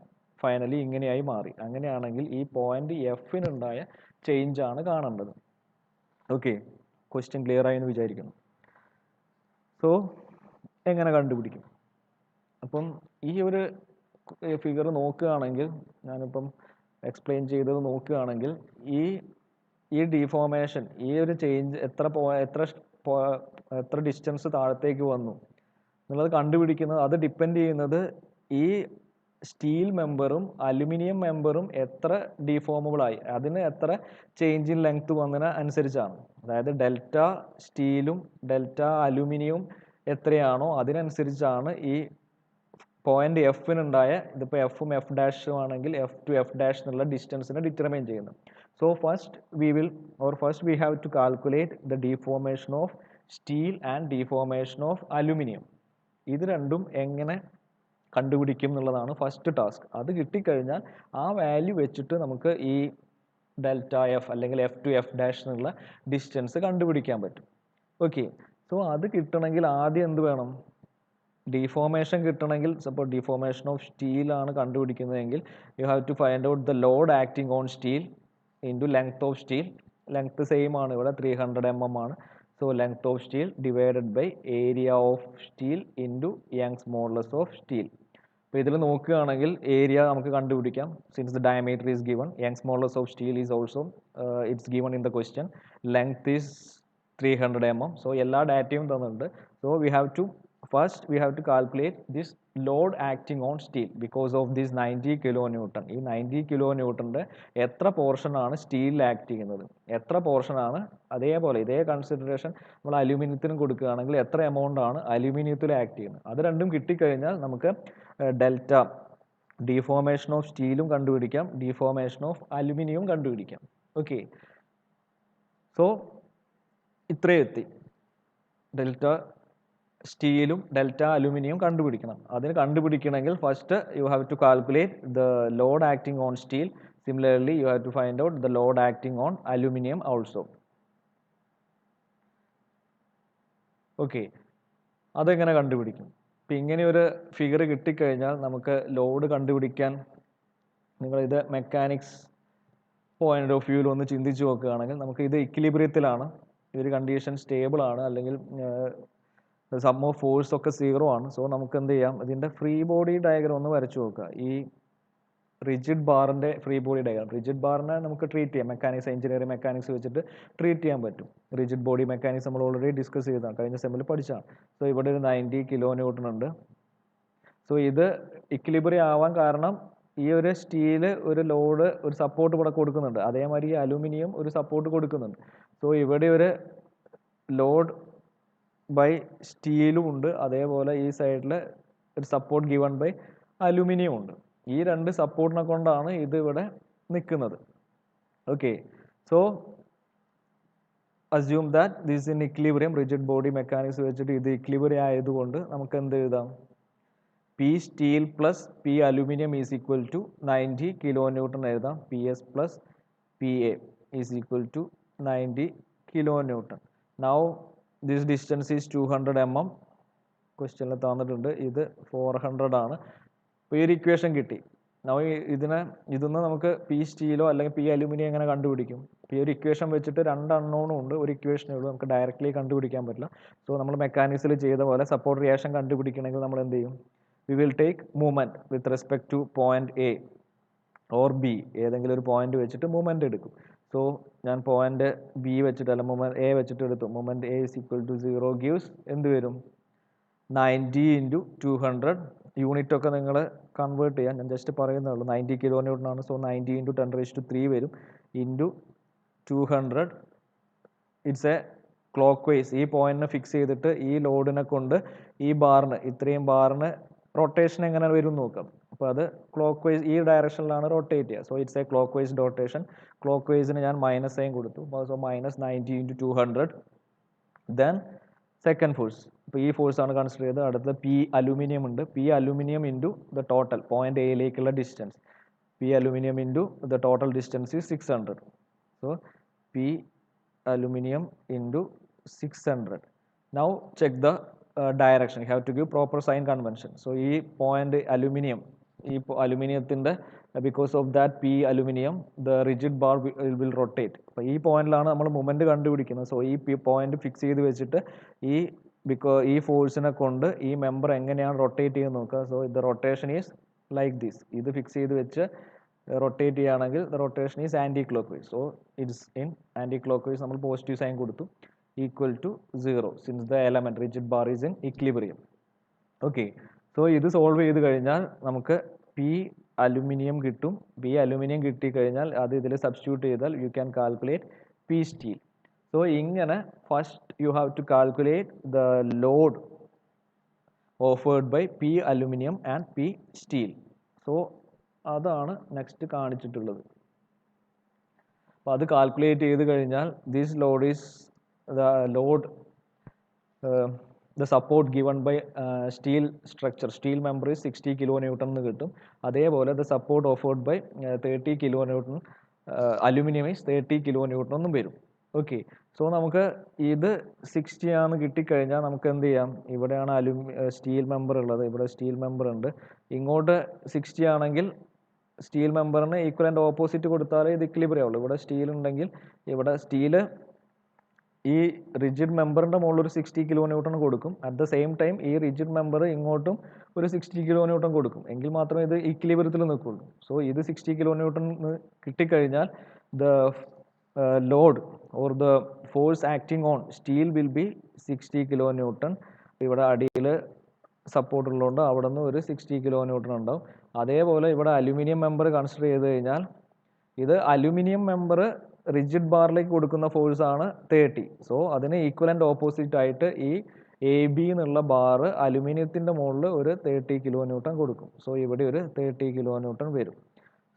ഫൈനലി ഇങ്ങനെയായി മാറി. അങ്ങനെയാണെങ്കിൽ ഈ പോയിന്റ് എഫിനുണ്ടായ ചേഞ്ച് ആണ് കാണേണ്ടത്. ഓക്കെ, ക്വസ്റ്റ്യൻ ക്ലിയർ ആയി എന്ന് വിചാരിക്കുന്നു. സോ എങ്ങനെ കണ്ടുപിടിക്കും? അപ്പം ഈ ഒരു ഫിഗർ നോക്കുകയാണെങ്കിൽ, ഞാനിപ്പം എക്സ്പ്ലെയിൻ ചെയ്തത് നോക്കുകയാണെങ്കിൽ, ഈ ഡിഫോർമേഷൻ, ഈ ഒരു ചേഞ്ച് എത്ര ഡിസ്റ്റൻസ് താഴത്തേക്ക് വന്നു എന്നുള്ളത് കണ്ടുപിടിക്കുന്നത്, അത് ഡിപ്പെൻഡ് ചെയ്യുന്നത് ഈ സ്റ്റീൽ മെമ്പറും അലുമിനിയം മെമ്പറും എത്ര ഡിഫോമബിൾ ആയി, അതിന് എത്ര ചേഞ്ച് ഇൻ ലെങ്ത് വന്നതിന് അനുസരിച്ചാണ്. അതായത് ഡെൽറ്റ സ്റ്റീലും ഡെൽറ്റ അലുമിനിയവും എത്രയാണോ അതിനനുസരിച്ചാണ് ഈ പോയിന്റ് എഫിനുണ്ടായ, ഇതിപ്പോൾ എഫും എഫ് ഡാഷും ആണെങ്കിൽ എഫ് ടു എഫ് ഡാഷ് എന്നുള്ള ഡിസ്റ്റൻസിനെ ഡിറ്റർമൈൻ ചെയ്യുന്നത്. So first we have to calculate the deformation of steel and deformation of aluminium. ഇത് രണ്ടും എങ്ങനെ കണ്ടുപിടിക്കും എന്നുള്ളതാണ് ഫസ്റ്റ് ടാസ്ക്. അത് കിട്ടിക്കഴിഞ്ഞാൽ ആ വാല്യൂ വെച്ചിട്ട് നമുക്ക് ഈ ഡെൽറ്റ എഫ് അല്ലെങ്കിൽ എഫ് ടു എഫ് ഡാഷ് എന്നുള്ള ഡിസ്റ്റൻസ് കണ്ടുപിടിക്കാൻ പറ്റും. ഓക്കെ, സോ അത് കിട്ടണമെങ്കിൽ ആദ്യം എന്ത് വേണം? ഡിഫോർമേഷൻ കിട്ടണമെങ്കിൽ, സപ്പോസ് ഡിഫോർമേഷൻ ഓഫ് സ്റ്റീൽ ആണ് കണ്ടുപിടിക്കുന്നതെങ്കിൽ you have to find out the load acting on steel into length of steel. Length same ആണ്, ഇവിടെ 300 mm ആണ്. So length of steel divided by area of steel into Young's modulus of steel. അപ്പോൾ ഇതിൽ നോക്കുകയാണെങ്കിൽ area നമുക്ക് കണ്ടുപിടിക്കാം. Since the diameter is given, Young's modulus of steel is also it's given in the question. Length is 300 mm. So എല്ലാ ഡാറ്റയും തന്നിട്ടുണ്ട്. So first we have to calculate this load acting on steel because of this 90 kilonewton. ഈ 90 kilonewtonന്റെ എത്ര portion ആണ് സ്റ്റീലിൽ act ചെയ്യുന്നത്, എത്ര portion ആണ്, അതേപോലെ ഇതേ കൺസിഡറേഷൻ നമ്മൾ അലുമിനിയത്തിനും കൊടുക്കുകയാണെങ്കിൽ എത്ര എമൗണ്ട് ആണ് അലുമിനിയത്തിൽ ആക്ട് ചെയ്യുന്നത്. അത് രണ്ടും കിട്ടിക്കഴിഞ്ഞാൽ നമുക്ക് ഡെൽറ്റ ഡിഫോർമേഷൻ ഓഫ് സ്റ്റീലും കണ്ടുപിടിക്കാം, ഡിഫോർമേഷൻ ഓഫ് അലുമിനിയവും കണ്ടുപിടിക്കാം. ഓക്കെ, സോ ഇത്രയും എത്തി. ഡെൽറ്റ സ്റ്റീലും ഡെൽറ്റ അലുമിനിയം കണ്ടുപിടിക്കണം. അതിന് കണ്ടുപിടിക്കണമെങ്കിൽ first you have to calculate the load acting on steel. Similarly you have to find out the load acting on aluminium also. Okay, അതെങ്ങനെ കണ്ടുപിടിക്കും? ഇപ്പം ഇങ്ങനെ ഒരു ഫിഗർ കിട്ടിക്കഴിഞ്ഞാൽ നമുക്ക് ലോഡ് കണ്ടുപിടിക്കാൻ, നിങ്ങളിത് മെക്കാനിക്സ് പോയിന്റ് ഓഫ് വ്യൂവിൽ ഒന്ന് ചിന്തിച്ച് നോക്കുകയാണെങ്കിൽ, നമുക്ക് ഇത് ഇക്വിലിബ്രിയത്തിലാണ്, ഈ ഒരു കണ്ടീഷൻ സ്റ്റേബിൾ ആണ്, അല്ലെങ്കിൽ സം ഓഫ് ഫോഴ്സ് ഒക്കെ 0 ആണ്. സോ നമുക്ക് എന്ത് ചെയ്യാം, ഇതിൻ്റെ ഫ്രീ ബോഡി ഡയഗ്രം ഒന്ന് വരച്ചു നോക്കുക. ഈ റിജിഡ് ബാറിൻ്റെ ഫ്രീ ബോഡി ഡയഗ്രം, റിജിഡ് ബാറിനെ നമുക്ക് ട്രീറ്റ് ചെയ്യാം, മെക്കാനിക്സ്, എഞ്ചിനീയറിംഗ് മെക്കാനിക്സ് വെച്ചിട്ട് ട്രീറ്റ് ചെയ്യാൻ പറ്റും. റിജിഡ് ബോഡി മെക്കാനിക്സ് നമ്മൾ ഓൾറെഡി ഡിസ്കസ് ചെയ്തതാണ്, കഴിഞ്ഞ സെമ്മിൽ പഠിച്ചാണ്. സോ ഇവിടെ ഒരു 90 kilonewton ഉണ്ട്. സോ ഇത് ഇക്വിലിബ്രിയം ആവാൻ കാരണം ഈ ഒരു സ്റ്റീല് ഒരു ലോഡ്, ഒരു സപ്പോർട്ട് ഇവിടെ കൊടുക്കുന്നുണ്ട്, അതേമാതിരി ഈ അലുമിനിയം ഒരു സപ്പോർട്ട് കൊടുക്കുന്നുണ്ട്. സോ ഇവിടെ ഒരു ലോഡ് ബൈ സ്റ്റീലും ഉണ്ട്, അതേപോലെ ഈ സൈഡിൽ ഒരു സപ്പോർട്ട് ഗിവൺ ബൈ അലുമിനിയം ഉണ്ട്. ഈ രണ്ട് സപ്പോർട്ടിനെ കൊണ്ടാണ് ഇത് ഇവിടെ നിൽക്കുന്നത്. Okay, so assume that this in equilibrium. Rigid body mechanics വെച്ചിട്ട് ഇത് ഇക്വിലിബ്രിയം ആയതുകൊണ്ട് നമുക്ക് എന്ത് എഴുതാം? P steel plus P aluminium is equal to 90 kilonewton എഴുതാം. P S plus P A is equal to 90 kilonewton. Now this distance is 200 mm. ക്വസ്റ്റ്യനിൽ തന്നിട്ടുണ്ട്, ഇത് 400 ആണ്. അപ്പോൾ ഈ ഒരു ഇക്വേഷൻ കിട്ടി. ഇതിന്ന് നമുക്ക് പി സ്റ്റീലോ അല്ലെങ്കിൽ പി അലുമിനിയം എങ്ങനെ കണ്ടുപിടിക്കും? ഈ ഒരു ഇക്വേഷൻ വെച്ചിട്ട് രണ്ട് അൺനോണും ഉണ്ട്, ഒരു ഇക്വേഷനേ ഉള്ളൂ, നമുക്ക് ഡയറക്റ്റ്ലി കണ്ടുപിടിക്കാൻ പറ്റില്ല. സോ നമ്മൾ മെക്കാനിക്സിൽ ചെയ്ത പോലെ സപ്പോർട്ട് റിയാക്ഷൻ കണ്ടുപിടിക്കണമെങ്കിൽ നമ്മൾ എന്ത് ചെയ്യും? We will take movement with respect to point A. Or B ഏതെങ്കിലും ഒരു പോയിന്റ് വെച്ചിട്ട് മൂവ്മെൻറ്റ് എടുക്കും. സോ ഞാൻ പോയിന്റ് ബി വെച്ചിട്ട് അല്ല മൂവ്മെൻറ്റ് എ വെച്ചിട്ട് എടുത്തു. Movement A is equal to 0 gives എന്ത് വരും? 90 ഇൻറ്റു 200. യൂണിറ്റ് ഒക്കെ നിങ്ങൾ കൺവേർട്ട് ചെയ്യാം, ഞാൻ ജസ്റ്റ് പറയുന്നേ ഉള്ളൂ. 90 കിലോ ന്യൂട്ടൺ ആണ്. സോ 90 ഇൻറ്റു 10⁻³ വരും into 200. It's a clockwise. ഈ പോയിന്റിനെ ഫിക്സ് ചെയ്തിട്ട് ഈ ലോഡിനെ കൊണ്ട് ഈ ബാറിന് ഇത്രയും ബാറിന് റൊട്ടേഷൻ എങ്ങനെ വരും നോക്കാം. അപ്പോൾ അത് ക്ലോക്ക് വൈസ് ഈ ഡയറക്ഷനിലാണ് റൊട്ടേറ്റ് ചെയ്യുക. So it's a clockwise rotation. ക്ലോക്ക് വൈസിന് ഞാൻ മൈനസ് സൈൻ കൊടുത്തു. So -90 into 200. Then second force. ഇപ്പോൾ ഈ ഫോഴ്സ് ആണ് കൺസിഡർ ചെയ്തത്. അടുത്ത പി അലൂമിനിയം ഉണ്ട്. P aluminium into the total point എയിലേക്കുള്ള distance. P aluminium into the total distance is 600. So P aluminum into 600. Now check the direction. You have to give proper sign convention. So ഈ point aluminum, ഈ അലുമിനിയത്തിൻ്റെ because of that P aluminum the rigid bar will rotate. അപ്പോൾ ഈ പോയിന്റിലാണ് നമ്മൾ moment കണ്ടുപിടിക്കുന്നത്. So ഈ point fix ചെയ്ത് വെച്ചിട്ട് ഈ ഫോഴ്സിനെ കൊണ്ട് ഈ മെമ്പർ എങ്ങനെയാണ് റൊട്ടേറ്റ് ചെയ്യുന്നത് നോക്കുക. So the rotation is like this. ഇത് ഫിക്സ് ചെയ്ത് വെച്ച് റൊട്ടേറ്റ് ചെയ്യുകയാണെങ്കിൽ the rotation is anticlockwise. So it's in anticlockwise. നമ്മൾ പോസിറ്റീവ് സൈൻ കൊടുത്തു. Equal to 0 since the element rigid bar is in equilibrium. Okay, so ഇത് solve ചെയ്ത് കഴിഞ്ഞാൽ നമുക്ക് പി അലുമിനിയം കിട്ടും. പി അലുമിനിയം കിട്ടിക്കഴിഞ്ഞാൽ അത് ഇതിൽ സബ്സ്റ്റിറ്റ്യൂട്ട് ചെയ്താൽ you can calculate P steel. So ഇങ്ങനെ first you have to calculate the load offered by P aluminium and P steel. So അതാണ് നെക്സ്റ്റ് കാണിച്ചിട്ടുള്ളത്. അപ്പോൾ അത് കാൽക്കുലേറ്റ് ചെയ്ത് കഴിഞ്ഞാൽ this load is the load the support given by steel structure. Steel member is 60 kilo newton എന്ന് കിട്ടും. അതേപോലെ the support offered by 30 kilo newton aluminium is 30 kilo newton എന്നും വരും. ഓക്കെ, സോ നമുക്ക് ഇത് 60 ആണ് കിട്ടിക്കഴിഞ്ഞാൽ നമുക്ക് എന്ത് ചെയ്യാം? ഇവിടെയാണ് സ്റ്റീൽ മെമ്പർ ഉള്ളത്, ഇവിടെ സ്റ്റീൽ മെമ്പർ ഉണ്ട്. ഇങ്ങോട്ട് 60 ആണെങ്കിൽ സ്റ്റീൽ മെമ്പറിന് ഈക്വലൻ്റ് ഓപ്പോസിറ്റ് കൊടുത്താലേ ഇത് ഇക്വിലിബ്രിയം ആവുള്ളൂ. ഇവിടെ സ്റ്റീൽ ഉണ്ടെങ്കിൽ ഇവിടെ സ്റ്റീല് ഈ റിജിഡ് മെമ്പറിൻ്റെ മുകളിൽ ഒരു 60 കിലോ ന്യൂട്ടൺ കൊടുക്കും. അറ്റ് ദ സെയിം ടൈം ഈ റിജിഡ് മെമ്പർ ഇങ്ങോട്ടും ഒരു 60 കിലോ ന്യൂട്ടൺ കൊടുക്കും. എങ്കിൽ മാത്രമേ ഇത് ഇക്വിലിബ്രിയത്തിൽ നിൽക്കുള്ളൂ. സോ ഇത് 60 കിലോ ന്യൂട്ടൺ കിട്ടിക്കഴിഞ്ഞാൽ the load or the force acting on steel will be 60 kilo newton. ഇവിടെ അടിയിൽ സപ്പോർട്ട് ഉള്ളതുകൊണ്ട് അവിടെ നിന്ന് ഒരു 60 കിലോ ന്യൂട്ടൺ ഉണ്ടാവും. അതേപോലെ ഇവിടെ അലുമിനിയം മെമ്പർ കൺസിഡർ ചെയ്ത് കഴിഞ്ഞാൽ ഇത് അലുമിനിയം മെമ്പർ റിജിഡ് ബാറിലേക്ക് കൊടുക്കുന്ന ഫോഴ്സ് ആണ് 30. സോ അതിന് ഈക്വലൻ്റ് ഓപ്പോസിറ്റ് ആയിട്ട് ഈ എ ബി എന്നുള്ള ബാറ് അലുമിനിയത്തിൻ്റെ മുകളിൽ ഒരു 30 കിലോ ന്യൂട്ടൺ കൊടുക്കും. സോ ഇവിടെ ഒരു 30 കിലോ ന്യൂട്ടൺ വരും.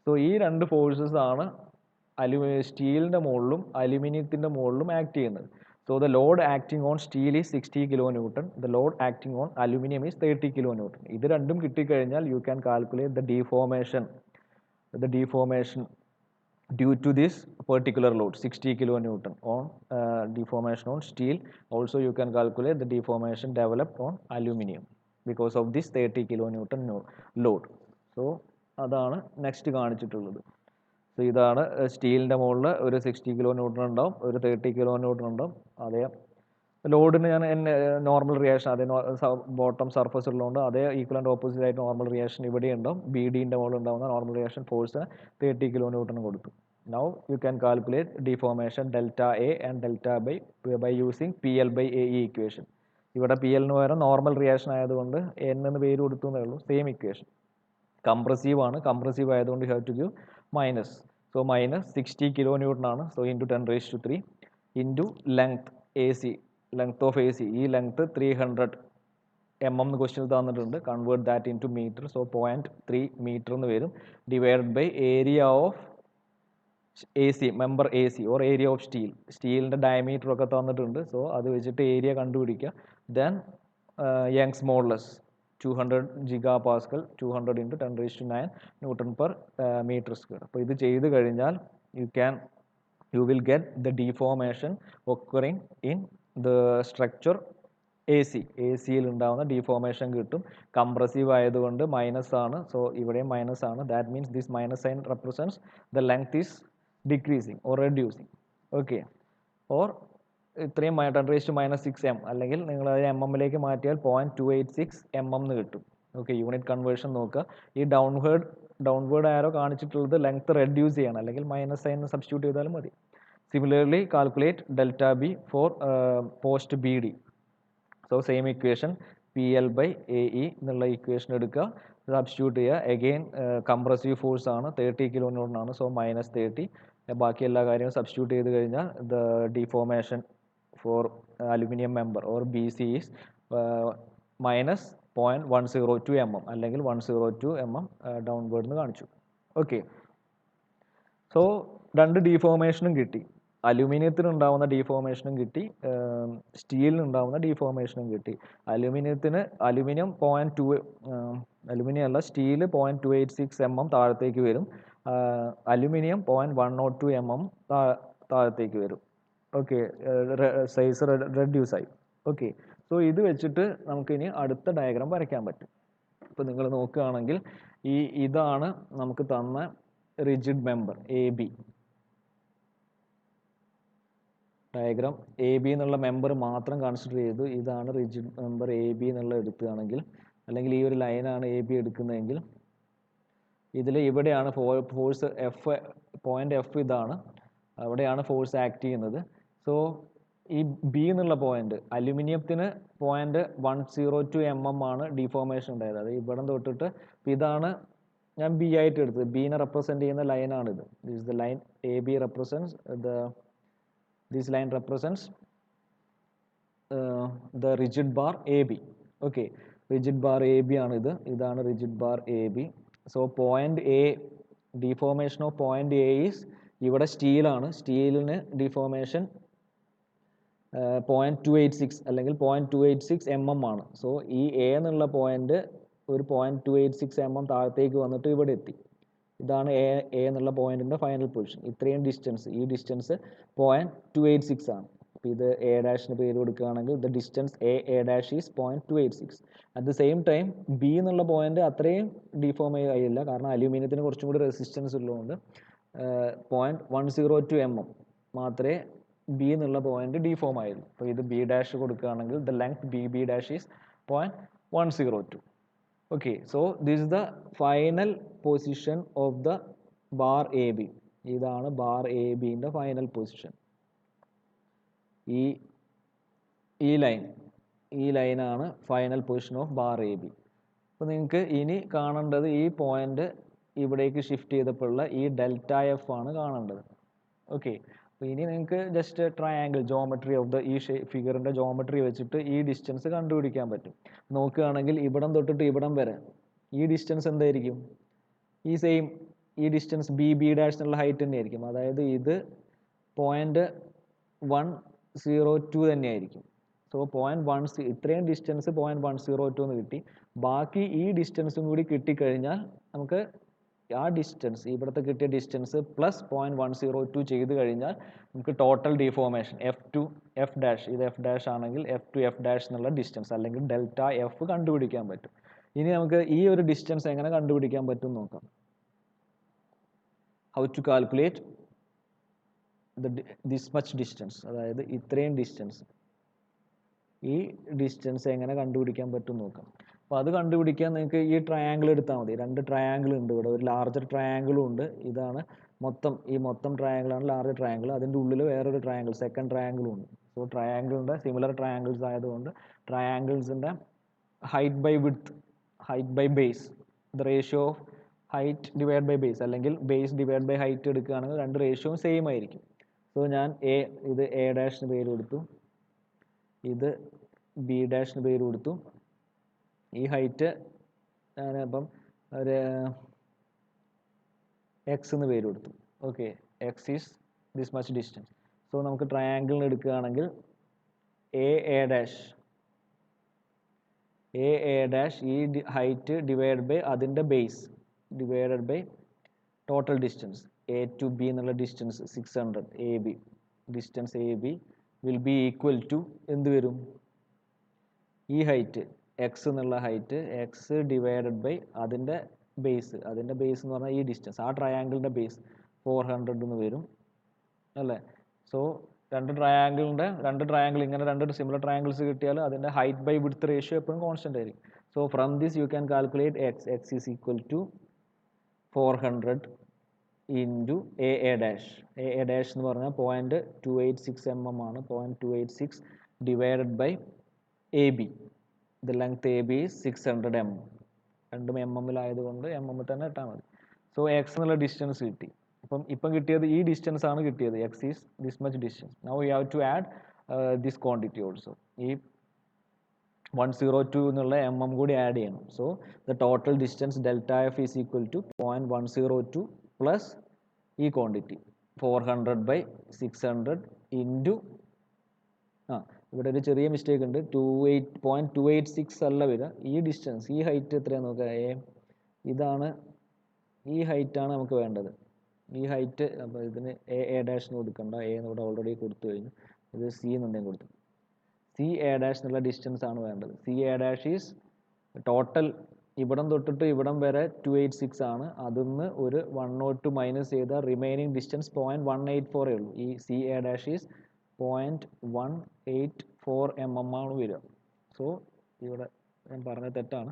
സോ ഈ രണ്ട് ഫോഴ്സസ് ആണ് സ്റ്റീലിൻ്റെ മുകളിലും അലുമിനിയത്തിൻ്റെ മുകളിലും ആക്ട് ചെയ്യുന്നത്. So the load acting on steel is 60 kilonewton. The load acting on aluminum is 30 kilonewton. ഇത് രണ്ടും കിട്ടിക്കഴിഞ്ഞാൽ you can calculate the deformation due to this particular load 60 kilonewton on deformation on steel. Also you can calculate the deformation developed on aluminum because of this 30 kilonewton load. So അതാണ് next കാണിച്ചിട്ടുള്ളത്. So ഇതാണ് സ്റ്റീലിൻ്റെ മുകളിൽ ഒരു 60 kilo newton ഉണ്ടാവും, ഒരു 30 kilo newton ഉണ്ടാവും. അതേ ലോഡിന് ഞാൻ നോർമൽ റിയാക്ഷൻ അതേ ബോട്ടം സർഫസ് ഉള്ളതുകൊണ്ട് അതേ ഈക്വലൻ്റ് ഓപ്പോസിറ്റ് ആയിട്ട് നോർമൽ റിയാക്ഷൻ ഇവിടെ ഉണ്ടാവും. ബി ഡിൻ്റെ മുകളിൽ ഉണ്ടാകുന്ന നോർമൽ റിയാക്ഷൻ ഫോഴ്സിന് 30 കിലോ ന്യൂട്ടൺ കൊടുത്തു. Now you can calculate deformation delta A and delta by using P L by A equation. ഇവിടെ പി എല്ലിന് പകരം നോർമൽ റിയാക്ഷൻ ആയതുകൊണ്ട് എൻ എന്ന് പേര് കൊടുത്തു എന്നേ ഉള്ളൂ. Same equation. കംപ്രസീവ് ആണ്, കംപ്രസീവ് ആയതുകൊണ്ട് you have to give minus. So minus 60 kilo newton ആണ്. So into 10⁻³ into length A C, length of A C. ഈ ലെങ്ത് 300 mm എന്ന് ക്വസ്റ്റ്യൻ തന്നിട്ടുണ്ട്. Convert that into metre. So 0.3 metre എന്ന് വരും. Divided by area of A C, member A C or area of steel. സ്റ്റീലിൻ്റെ diameter ഒക്കെ തന്നിട്ടുണ്ട്. So അത് വെച്ചിട്ട് ഏരിയ കണ്ടുപിടിക്കുക. Then Young's modulus 200 GPa, 200 into 10⁻9 newton per metre square. അപ്പോൾ ഇത് ചെയ്ത് കഴിഞ്ഞാൽ you will get the deformation occurring in the structure AC. ACയിൽ ഉണ്ടാകുന്ന ഡിഫോർമേഷൻ കിട്ടും. കംപ്രസീവ് ആയതുകൊണ്ട് മൈനസ് ആണ്. സോ ഇവിടെയും മൈനസ് ആണ്. That means this minus sign represents the length is decreasing or reducing. Okay, or ഇത്രയും 10⁻6 m അല്ലെങ്കിൽ നിങ്ങൾ അത് MM മാറ്റിയാൽ 0.286 mm എന്ന് കിട്ടും. ഓക്കെ, യൂണിറ്റ് കൺവേർഷൻ നോക്കുക. ഈ ഡൗൺവേർഡ് ഡൗൺവേർഡ് ആരോ കാണിച്ചിട്ടുള്ളത് ലെങ്ത് റെഡ്യൂസ് ചെയ്യണം, അല്ലെങ്കിൽ മൈനസ് സൈൻ സബ്സ്റ്റിറ്റ്യൂട്ട് ചെയ്താലും മതി. Similarly calculate delta B for post B D. So same equation PL by AE എന്നുള്ള ഇക്വേഷൻ എടുക്കുക, സബ്സ്റ്റിറ്റ്യൂട്ട് ചെയ്യുക. അഗെയിൻ കംപ്രസീവ് ഫോഴ്സ് ആണ്, 30 kN ആണ്. സോ -30. ബാക്കി എല്ലാ കാര്യവും സബ്സ്റ്റിറ്റ്യൂട്ട് ചെയ്ത് കഴിഞ്ഞാൽ the deformation for aluminium member or BC is -0.102 mm അല്ലെങ്കിൽ 102 mm ഡൗൺവേർഡ് എന്ന് കാണിച്ചു. ഓക്കെ, സോ രണ്ട് ഡീഫോർമേഷനും കിട്ടി. അലുമിനിയത്തിന് ഉണ്ടാവുന്ന ഡീഫോർമേഷനും കിട്ടി, സ്റ്റീലിന് ഉണ്ടാവുന്ന ഡീഫോർമേഷനും കിട്ടി. അലുമിനിയം 0.2 അലുമിനിയം അല്ല സ്റ്റീല് 0.286 mm താഴത്തേക്ക് വരും, അലുമിനിയം 0.102 mm താഴത്തേക്ക് വരും. ഓക്കെ, സൈസ് റെഡ്യൂസ് ആയി. ഓക്കെ, സോ ഇത് വെച്ചിട്ട് നമുക്കിനി അടുത്ത ഡയഗ്രാം വരയ്ക്കാൻ പറ്റും. ഇപ്പോൾ നിങ്ങൾ നോക്കുകയാണെങ്കിൽ ഇതാണ് നമുക്ക് തന്ന rigid member AB. Diagram AB എന്നുള്ള മെമ്പർ മാത്രം കൺസിഡർ ചെയ്തു. ഇതാണ് റിജിഡ് മെമ്പർ AB എന്നുള്ള എടുക്കുകയാണെങ്കിൽ, അല്ലെങ്കിൽ ഈ ഒരു ലൈനാണ് AB എടുക്കുന്നതെങ്കിൽ, ഇതിൽ ഇവിടെയാണ് ഫോഴ്സ് പോയിന്റ് F ഇതാണ്, അവിടെയാണ് ഫോഴ്സ് ആക്ട് ചെയ്യുന്നത്. സോ ഈ B എന്നുള്ള പോയിന്റ് അലുമിനിയത്തിന് 0.102 mm ആണ് ഡിഫോർമേഷൻ ഉണ്ടായത്. അത് ഇവിടെ തൊട്ടിട്ട് ഇതാണ് ഞാൻ B ആയിട്ട് എടുത്തത്. ബീനെ റെപ്രസെൻറ്റ് ചെയ്യുന്ന ലൈനാണിത്. This is the line AB represents this line represents the rigid bar AB. Okay, rigid bar AB ആണ് ഇത്, ഇതാണ് rigid bar AB. So point A, deformation of point A is ഇവിടെ സ്റ്റീൽ ആണ്, സ്റ്റീലിന് ഡിഫോർമേഷൻ 0.286 അല്ലെങ്കിൽ 0.286 mm ആണ്. So ഈ A എന്നുള്ള point ഒരു 0.286 mm താഴത്തേക്ക് വന്നിട്ട് ഇവിടെ എത്തി. ഇതാണ് A എന്നുള്ള പോയിന്റിന്റെ ഫൈനൽ പൊസിഷൻ. ഇത്രയും ഡിസ്റ്റൻസ്, ഈ ഡിസ്റ്റൻസ് 0.286 ആണ്. അപ്പോൾ ഇത് A ഡാഷിന് പേര് കൊടുക്കുകയാണെങ്കിൽ the distance A dash is 0.286. At the same time B എന്നുള്ള പോയിന്റ് അത്രയും ഡിഫോം ആയില്ല, കാരണം അലൂമിനിയത്തിന് കുറച്ചും കൂടി റെസിസ്റ്റൻസ് ഉള്ളതുകൊണ്ട് 0.102 mm മാത്രമേ B എന്നുള്ള പോയിന്റ് ഡിഫോം ആയുള്ളൂ. അപ്പോൾ ഇത് B ഡാഷ് കൊടുക്കുകയാണെങ്കിൽ the length B dash is 0.102. Okay, so this is the final position of the bar AB. ഇതാണ് ബാർ AB ന്റെ ഫൈനൽ പൊസിഷൻ. ഈ ലൈനാണ് final position of bar AB. അപ്പോൾ നിങ്ങൾക്ക് ഇനി കാണേണ്ടത് ഈ പോയിന്റ് ഇവിടേക്ക് ഷിഫ്റ്റ് ചെയ്തപ്പോഴുള്ള ഈ ഡെൽറ്റ F ആണ് കാണേണ്ടത്. ഓക്കെ, അപ്പോൾ ഇനി നിങ്ങൾക്ക് just triangle geometry of the ഈ ഫിഗറിൻ്റെ ജോമെട്രി വെച്ചിട്ട് ഈ ഡിസ്റ്റൻസ് കണ്ടുപിടിക്കാൻ പറ്റും. നോക്കുകയാണെങ്കിൽ ഇവിടം തൊട്ടിട്ട് ഇവിടം വരെ ഈ ഡിസ്റ്റൻസ് എന്തായിരിക്കും? ഈ ഡിസ്റ്റൻസ് B ഡാഷ് എന്നുള്ള ഹൈറ്റ് തന്നെയായിരിക്കും. അതായത് ഇത് 0.102 തന്നെയായിരിക്കും. സോ 0.1 ഇത്രയും ഡിസ്റ്റൻസ് 0.102 എന്ന് കിട്ടി. ബാക്കി ഈ ഡിസ്റ്റൻസും കൂടി കിട്ടിക്കഴിഞ്ഞാൽ നമുക്ക് ആ ഡിസ്റ്റൻസ്, ഇവിടുത്തെ കിട്ടിയ ഡിസ്റ്റൻസ് പ്ലസ് 0.102 ചെയ്ത് കഴിഞ്ഞാൽ നമുക്ക് ടോട്ടൽ ഡിഫോർമേഷൻ F ഡാഷ്, ഇത് F ഡാഷ് ആണെങ്കിൽ F ഡാഷ് എന്നുള്ള ഡിസ്റ്റൻസ് അല്ലെങ്കിൽ ഡെൽറ്റ F കണ്ടുപിടിക്കാൻ പറ്റും. ഇനി നമുക്ക് ഈ ഒരു ഡിസ്റ്റൻസ് എങ്ങനെ കണ്ടുപിടിക്കാൻ പറ്റും നോക്കാം. How to calculate this much distance, അതായത് ഇത്രയും ഡിസ്റ്റൻസ്, ഈ ഡിസ്റ്റൻസ് എങ്ങനെ കണ്ടുപിടിക്കാൻ പറ്റും നോക്കാം. അപ്പോൾ അത് കണ്ടുപിടിക്കാൻ നിങ്ങൾക്ക് ഈ ട്രയാങ്കിൾ എടുത്താൽ മതി. രണ്ട് ട്രയാങ്കിൾ ഉണ്ട് ഇവിടെ, ഒരു ലാർജർ ട്രയാങ്കിളും ഉണ്ട്. ഇതാണ് മൊത്തം ട്രയാങ്കിളാണ് ലാർജർ ട്രയാങ്കിൾ. അതിൻ്റെ ഉള്ളിൽ വേറൊരു ട്രയാങ്കിൾ, സെക്കൻഡ് ട്രയാങ്കിളും ഉണ്ട്. സോ ട്രയാങ്കിളിൻ്റെ സിമിലർ ട്രയാങ്കിൾസ് ആയതുകൊണ്ട് ട്രയാങ്കിൾസിൻ്റെ height by width, height by base, the ratio of height divide by base അല്ലെങ്കിൽ ബേസ് ഡിവൈഡ് ബൈ ഹൈറ്റ് എടുക്കുകയാണെങ്കിൽ രണ്ട് റേഷ്യോയും സെയിം ആയിരിക്കും. സോ ഞാൻ ഇത് A ഡാഷിന് പേര് കൊടുത്തു, ഇത് B ഡാഷിന് പേര് കൊടുത്തു. ഈ ഹൈറ്റ് ഞാനപ്പം ഒരു X എന്ന് പേര് കൊടുത്തു. Okay, X is this much distance. So നമുക്ക് ട്രയാങ്കിളിന് എടുക്കുകയാണെങ്കിൽ A ഡാഷ് ഈ ഹൈറ്റ് ഡിവൈഡ് ബൈ അതിൻ്റെ base divided by total distance A to B എന്നുള്ള distance 600 AB. Distance AB will be equal to എന്ത് വരും? ഈ ഹൈറ്റ് X എന്നുള്ള ഹൈറ്റ് X ഡിവൈഡഡ് ബൈ അതിൻ്റെ ബേസ് എന്ന് പറഞ്ഞാൽ ഈ ഡിസ്റ്റൻസ്, ആ ട്രയാങ്കിളിൻ്റെ ബേസ് 400 എന്ന് വരും അല്ലേ. സോ രണ്ട് ട്രയാങ്കിൾ ഇങ്ങനെ രണ്ട് സിമിലർ ട്രയാങ്കിൾസ് കിട്ടിയാൽ അതിൻ്റെ ഹൈറ്റ് ബൈ വിഡ്ത്ത് റേഷ്യോ എപ്പോഴും കോൺസ്റ്റൻ്റ് ആയിരിക്കും. So from this you can calculate X is equal to 400 into A dash A dash എന്ന് പറഞ്ഞാൽ 0.286 mm ആണ്. 0.286 divided by A B. The length A B is 600 mm. രണ്ടും MM-ലായതുകൊണ്ട് MM തന്നെ ഇട്ടാൽ മതി. So X എന്നുള്ള ഡിസ്റ്റൻസ് കിട്ടി. ഇപ്പം കിട്ടിയത് ഈ ഡിസ്റ്റൻസ് ആണ് കിട്ടിയത്. X is this much distance. Now you have to add this quantity also. ഈ 102 എന്നുള്ള MM കൂടി ആഡ് ചെയ്യണം. So the total distance delta F is equal to 0.102 plus ഈ ക്വാണ്ടിറ്റി 400/600 ഇൻറ്റു ഇവിടെ ഒരു ചെറിയ മിസ്റ്റേക്ക് ഉണ്ട്. 0.286 അല്ല വരിക. ഈ ഡിസ്റ്റൻസ്, ഈ ഹൈറ്റ് എത്രയാണ് നോക്കുക. ഇതാണ്, ഈ ഹൈറ്റാണ് നമുക്ക് വേണ്ടത്. ഈ ഹൈറ്റ്. അപ്പോൾ ഇതിന് എ ഡാഷിന് കൊടുക്കണ്ട. ഇവിടെ ഓൾറെഡി കൊടുത്തു കഴിഞ്ഞു. ഇത് സി എന്നുണ്ടെങ്കിൽ കൊടുത്തു. സി എ ഡാഷ് എന്നുള്ള ഡിസ്റ്റൻസ് ആണ് വേണ്ടത്. C A dash is total ഇവിടം തൊട്ടിട്ട് ഇവിടം വരെ 286 ആണ്. അതിന്ന് ഒരു 102 മൈനസ് ചെയ്ത റിമൈനിങ് ഡിസ്റ്റൻസ് 0.184 ഉള്ളൂ. ഈ C A dash is 0.184 mm ആണ് വരിക. സോ ഇവിടെ ഞാൻ പറഞ്ഞത് തെറ്റാണ്.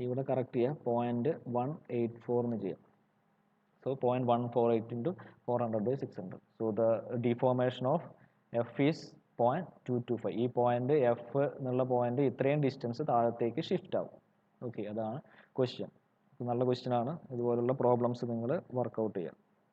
ഇവിടെ കറക്റ്റ് ചെയ്യുക. 0.184 എന്ന് ചെയ്യാം. So 0.148 into 400/600. So the deformation of F is 0.225. ഈ പോയിന്റ് എഫ് എന്നുള്ള പോയിന്റ് ഇത്രയും ഡിസ്റ്റൻസ് താഴത്തേക്ക് ഷിഫ്റ്റ് ആവും. ഓക്കെ, അതാണ് ക്വസ്റ്റ്യൻ. നല്ല ക്വസ്റ്റ്യൻ ആണ്. ഇതുപോലുള്ള പ്രോബ്ലംസ് നിങ്ങൾ വർക്കൗട്ട് ചെയ്യുക.